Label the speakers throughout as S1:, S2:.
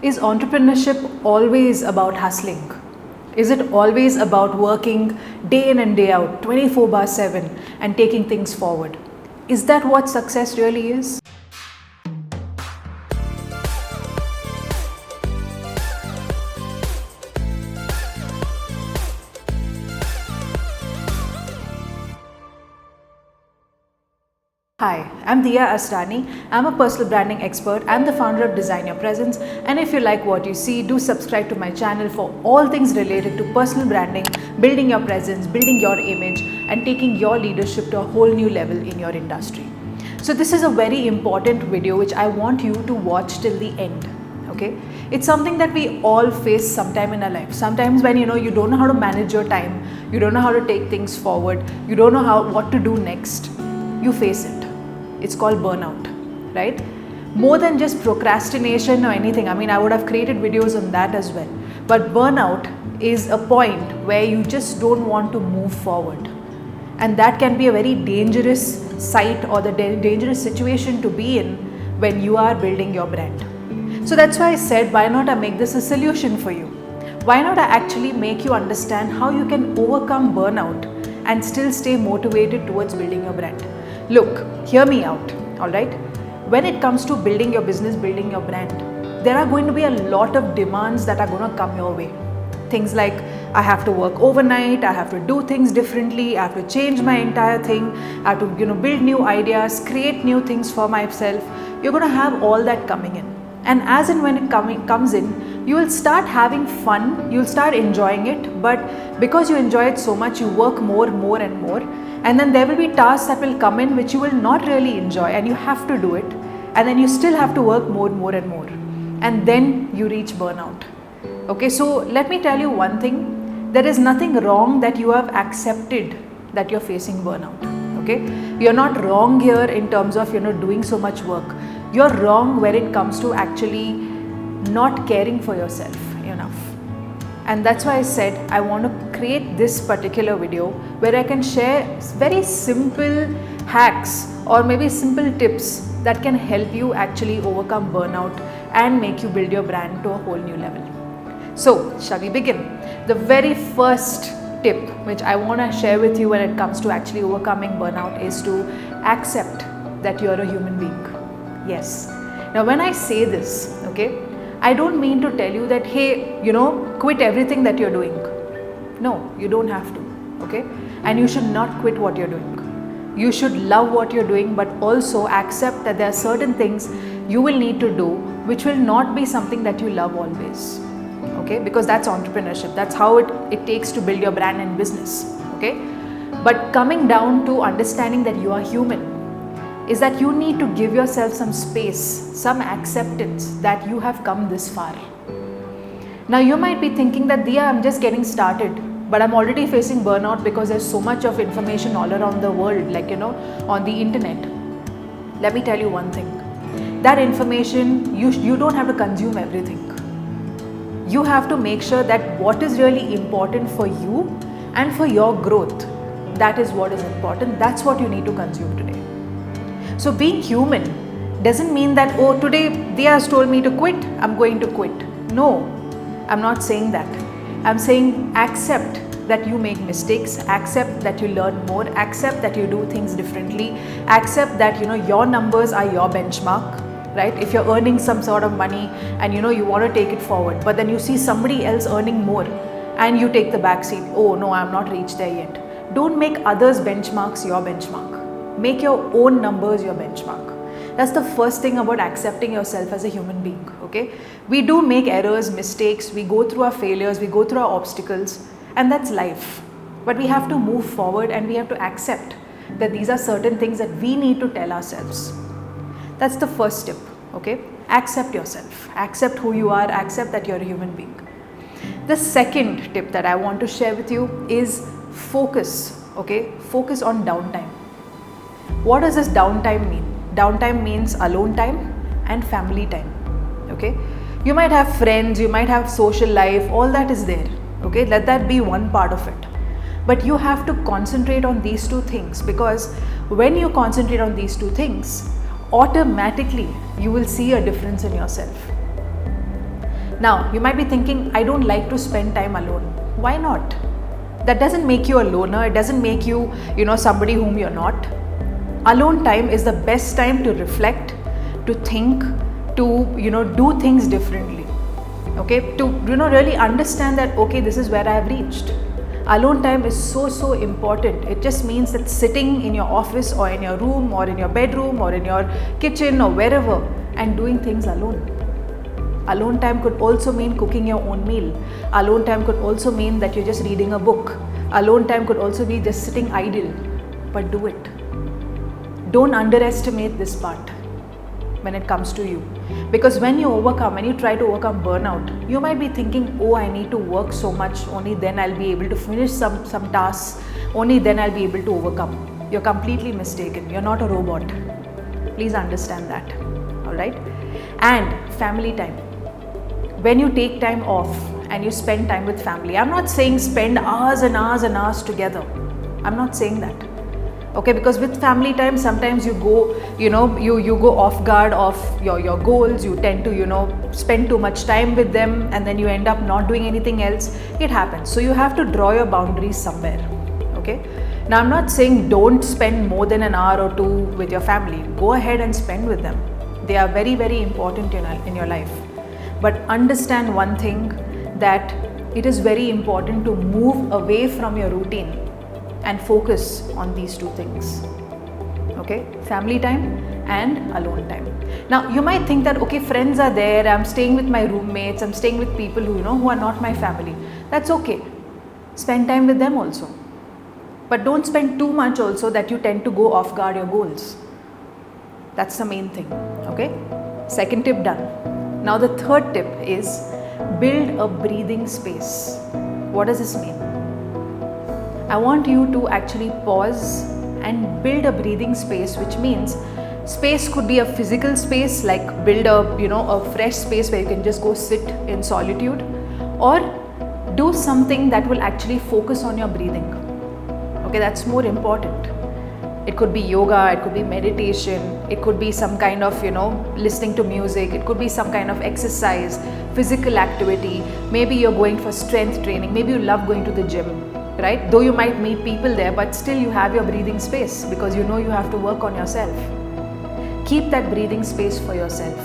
S1: Is entrepreneurship always about hustling? Is it always about working day in and day out, 24/7 and taking things forward? Is that what success really is? Hi, I'm Diya Asrani. I'm a personal branding expert. I'm the founder of Design Your Presence. And if you like what you see, do subscribe to my channel for all things related to personal branding, building your presence, building your image, and taking your leadership to a whole new level in your industry. So this is a very important video which I want you to watch till the end. Okay, it's something that we all face sometime in our life. Sometimes when you don't know how to manage your time, you don't know how to take things forward, you don't know what to do next, you face it. It's called burnout, right? More than just procrastination or anything. I would have created videos on that as well. But burnout is a point where you just don't want to move forward. And that can be a very dangerous sight or the dangerous situation to be in when you are building your brand. So that's why I said, why not I make this a solution for you? Why not I actually make you understand how you can overcome burnout and still stay motivated towards building your brand? Look, hear me out, alright? When it comes to building your business, building your brand, there are going to be a lot of demands that are going to come your way. Things like, I have to work overnight, I have to do things differently, I have to change my entire thing, I have to build new ideas, create new things for myself. You're going to have all that coming in. And as and when it comes in, you will start having fun, you'll start enjoying it, but because you enjoy it so much, you work more and more. And then there will be tasks that will come in which you will not really enjoy and you have to do it. And then you still have to work more and more. And then you reach burnout. Okay, so let me tell you one thing. There is nothing wrong that you have accepted that you're facing burnout. Okay, you're not wrong here in terms of doing so much work. You're wrong when it comes to actually not caring for yourself enough. And that's why I said I want to create this particular video where I can share very simple hacks or maybe simple tips that can help you actually overcome burnout and make you build your brand to a whole new level. So, shall we begin? The very first tip which I want to share with you when it comes to actually overcoming burnout is to accept that you're a human being. Yes. Now, when I say this, okay, I don't mean to tell you that, hey, quit everything that you're doing. No, you don't have to, okay? And you should not quit what you're doing. You should love what you're doing, but also accept that there are certain things you will need to do which will not be something that you love always, okay? Because that's entrepreneurship. That's how it takes to build your brand and business, okay? But coming down to understanding that you are human, is that you need to give yourself some space, some acceptance that you have come this far. Now you might be thinking that, Diya, I'm just getting started, but I'm already facing burnout because there's so much of information all around the world, like on the internet. Let me tell you one thing. That information, you don't have to consume everything. You have to make sure that what is really important for you and for your growth, that is what is important. That's what you need to consume today. So being human doesn't mean that, oh, today Diya has told me to quit, I'm going to quit. No, I'm not saying that. I'm saying accept that you make mistakes, accept that you learn more, accept that you do things differently, accept that your numbers are your benchmark, right? If you're earning some sort of money and you want to take it forward, but then you see somebody else earning more and you take the back seat, oh no, I'm not reached there yet. Don't make others' benchmarks your benchmark. Make your own numbers your benchmark. That's the first thing about accepting yourself as a human being, okay? We do make errors, mistakes, we go through our failures, we go through our obstacles, and that's life. But we have to move forward and we have to accept that these are certain things that we need to tell ourselves. That's the first tip, okay? Accept yourself, accept who you are, accept that you're a human being. The second tip that I want to share with you is focus, okay? Focus on downtime. What does this downtime mean? Downtime means alone time and family time, okay? You might have friends, you might have social life, all that is there, okay? Let that be one part of it. But you have to concentrate on these two things, because when you concentrate on these two things, automatically you will see a difference in yourself. Now, you might be thinking, I don't like to spend time alone. Why not? That doesn't make you a loner. It doesn't make you, somebody whom you're not. Alone time is the best time to reflect, to think, to, do things differently. Okay, to, really understand that, okay, this is where I have reached. Alone time is so important. It just means that sitting in your office or in your room or in your bedroom or in your kitchen or wherever and doing things alone. Alone time could also mean cooking your own meal. Alone time could also mean that you're just reading a book. Alone time could also be just sitting idle. But do it. Don't underestimate this part when it comes to you. Because when you try to overcome burnout, you might be thinking, oh, I need to work so much, only then I'll be able to finish some tasks, only then I'll be able to overcome. You're completely mistaken. You're not a robot. Please understand that. Alright? And family time. When you take time off and you spend time with family, I'm not saying spend hours and hours and hours together. I'm not saying that. Okay, because with family time, sometimes you go, you go off guard of your goals. You tend to, spend too much time with them and then you end up not doing anything else. It happens. So you have to draw your boundaries somewhere. Okay. Now, I'm not saying don't spend more than an hour or two with your family. Go ahead and spend with them. They are very, very important in your life. But understand one thing, that it is very important to move away from your routine and focus on these two things. Okay, family time and alone time. Now, you might think that, okay, friends are there, I'm staying with my roommates, I'm staying with people who are not my family. That's okay. Spend time with them also. But don't spend too much also that you tend to go off guard your goals. That's the main thing. Okay, second tip done. Now the third tip is build a breathing space. What does this mean? I want you to actually pause and build a breathing space, which means space could be a physical space, like build a fresh space where you can just go sit in solitude, or do something that will actually focus on your breathing. Okay, that's more important. It could be yoga, it could be meditation, it could be some kind of, listening to music, it could be some kind of exercise, physical activity. Maybe you're going for strength training, maybe you love going to the gym, right? Though you might meet people there, but still you have your breathing space because you have to work on yourself. Keep that breathing space for yourself.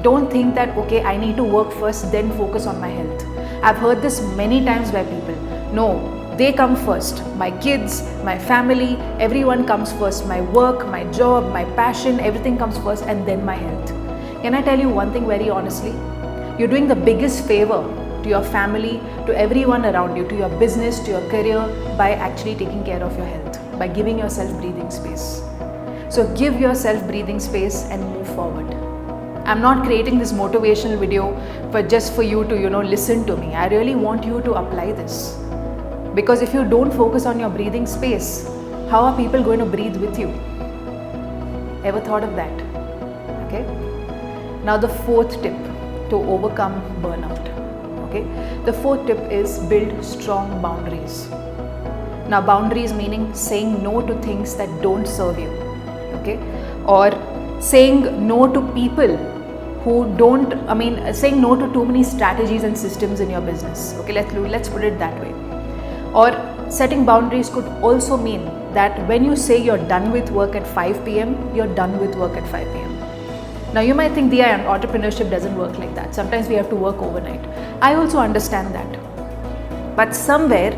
S1: Don't think that, okay, I need to work first, then focus on my health. I've heard this many times by people. No. They come first. My kids, my family, everyone comes first. My work, my job, my passion, everything comes first, and then my health. Can I tell you one thing very honestly? You're doing the biggest favor to your family, to everyone around you, to your business, to your career, by actually taking care of your health, by giving yourself breathing space. So give yourself breathing space and move forward. I'm not creating this motivational video just for you to, listen to me. I really want you to apply this. Because if you don't focus on your breathing space, how are people going to breathe with you? Ever thought of that? Okay. Now the fourth tip to overcome burnout. Okay. The fourth tip is build strong boundaries. Now boundaries meaning saying no to things that don't serve you. Okay. Or saying no to people who don't, saying no to too many strategies and systems in your business. Okay. Let's put it that way. Or setting boundaries could also mean that when you say you're done with work at 5 p.m., you're done with work at 5 p.m. Now you might think, Diya, entrepreneurship doesn't work like that. Sometimes we have to work overnight. I also understand that. But somewhere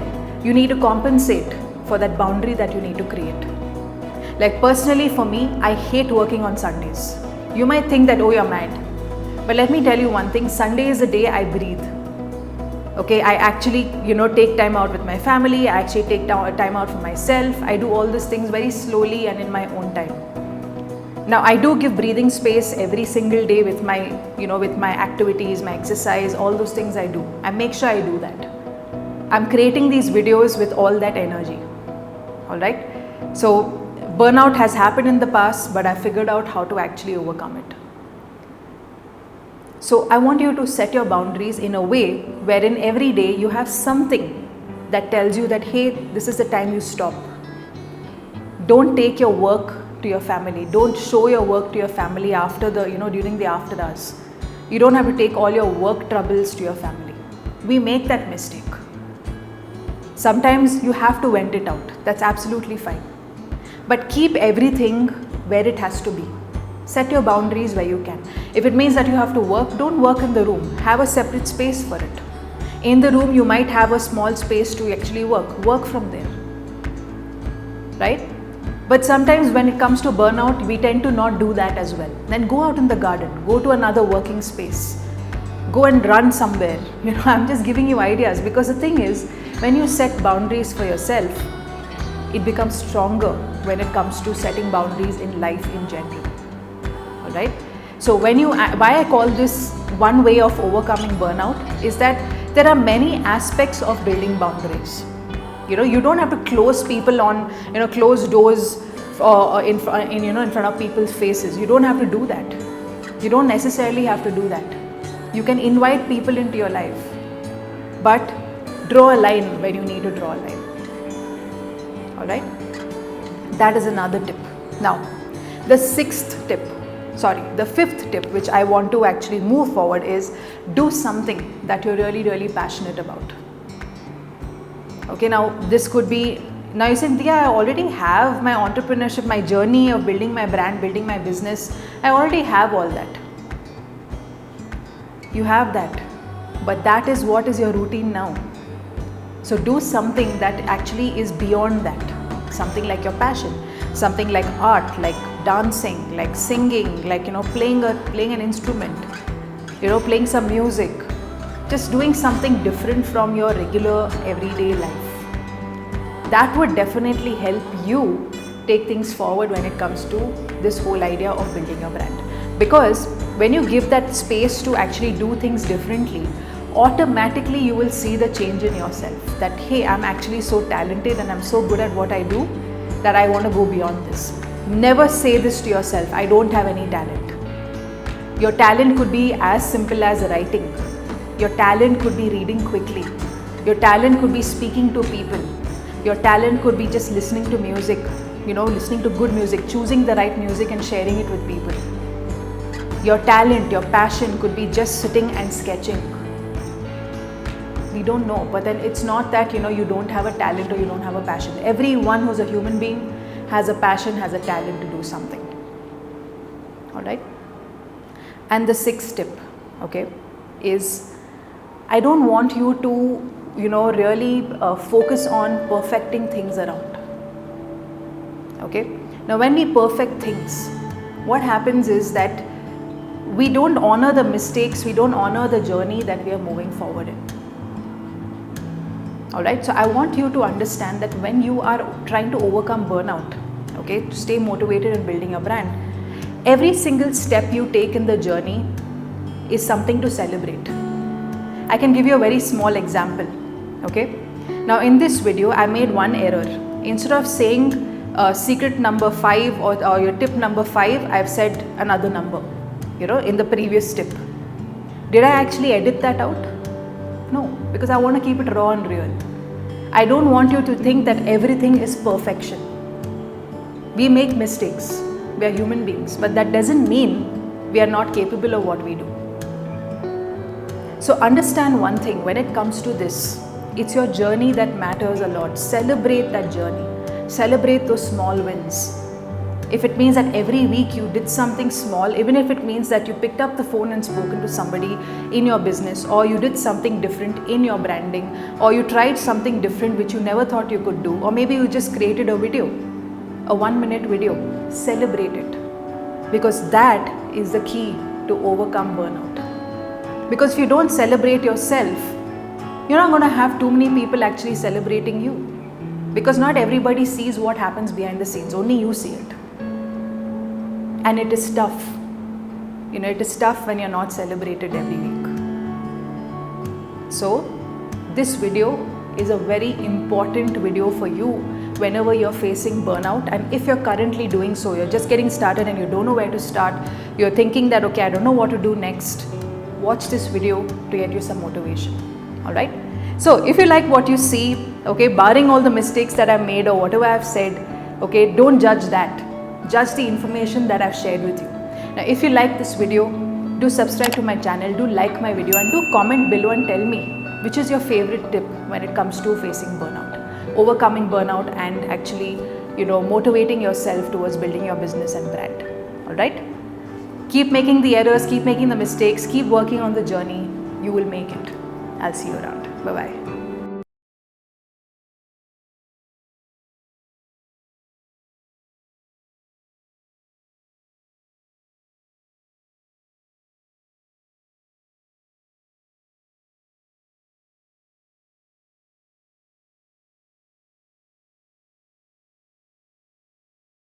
S1: you need to compensate for that boundary that you need to create. Like personally for me, I hate working on Sundays. You might think that, oh, you're mad. But let me tell you one thing, Sunday is the day I breathe. Okay, I actually, take time out with my family. I actually take time out for myself. I do all these things very slowly and in my own time. Now, I do give breathing space every single day with my, with my activities, my exercise, all those things I do. I make sure I do that. I'm creating these videos with all that energy. All right. So, burnout has happened in the past, but I figured out how to actually overcome it. So I want you to set your boundaries in a way wherein every day you have something that tells you that, hey, this is the time you stop. Don't take your work to your family. Don't show your work to your family after the, during the after hours. You don't have to take all your work troubles to your family. We make that mistake. Sometimes you have to vent it out. That's absolutely fine. But keep everything where it has to be. Set your boundaries where you can. If it means that you have to work, don't work in the room. Have a separate space for it. In the room, you might have a small space to actually work. Work from there. Right? But sometimes when it comes to burnout, we tend to not do that as well. Then go out in the garden. Go to another working space. Go and run somewhere. I'm just giving you ideas, because the thing is, when you set boundaries for yourself, it becomes stronger when it comes to setting boundaries in life in general. Alright? So why I call this one way of overcoming burnout is that there are many aspects of building boundaries. You don't have to close people on, close doors in front of people's faces. You don't have to do that. You don't necessarily have to do that. You can invite people into your life, but draw a line when you need to draw a line. Alright? That is another tip. Now, the fifth tip which I want to actually move forward is do something that you're really, really passionate about. Okay, now this could be, now you say, Diya, I already have my entrepreneurship, my journey of building my brand, building my business. I already have all that. You have that, but that is what is your routine now. So do something that actually is beyond that. Something like your passion, something like art, like dancing, like singing, like playing an instrument, playing some music, just doing something different from your regular everyday life. That would definitely help you take things forward when it comes to this whole idea of building a brand. Because when you give that space to actually do things differently, automatically you will see the change in yourself, that hey, I'm actually so talented and I'm so good at what I do that I want to go beyond this. Never say this to yourself, I don't have any talent. Your talent could be as simple as writing. Your talent could be reading quickly. Your talent could be speaking to people. Your talent could be just listening to music, listening to good music, choosing the right music and sharing it with people. Your talent, your passion could be just sitting and sketching. We don't know, but then it's not that you don't have a talent or you don't have a passion. Everyone who's a human being has a passion, has a talent to do something. Alright? And the sixth tip, okay, is I don't want you to really focus on perfecting things around. Okay? Now when we perfect things, what happens is that we don't honor the mistakes, we don't honor the journey that we are moving forward in. Alright, so I want you to understand that when you are trying to overcome burnout, okay, to stay motivated in building a brand, every single step you take in the journey is something to celebrate. I can give you a very small example, okay. Now in this video, I made one error. Instead of saying secret number 5 or your tip number 5, I've said another number, in the previous tip. Did I actually edit that out? No, because I want to keep it raw and real. I don't want you to think that everything is perfection. We make mistakes. We are human beings, but that doesn't mean we are not capable of what we do. So understand one thing, when it comes to this, it's your journey that matters a lot. Celebrate that journey. Celebrate those small wins. If it means that every week you did something small, even if it means that you picked up the phone and spoken to somebody in your business, or you did something different in your branding, or you tried something different which you never thought you could do, or maybe you just created a video, a 1-minute video, celebrate it. Because that is the key to overcome burnout. Because if you don't celebrate yourself, you're not going to have too many people actually celebrating you. Because not everybody sees what happens behind the scenes, only you see it. And it is tough. It is tough when you're not celebrated every week. So, this video is a very important video for you whenever you're facing burnout. And if you're currently doing so, you're just getting started and you don't know where to start, you're thinking that, okay, I don't know what to do next, watch this video to get you some motivation. Alright? So, if you like what you see, okay, barring all the mistakes that I've made or whatever I've said, okay, don't judge that. Judge the information that I've shared with you. Now, if you like this video, Do subscribe to my channel, do like my video, and do comment below and tell me which is your favorite tip when it comes to facing burnout, overcoming burnout, and actually, motivating yourself towards building your business and brand. All right? Keep making the errors, keep making the mistakes, keep working on the journey. You will make it. I'll see you around. Bye-bye.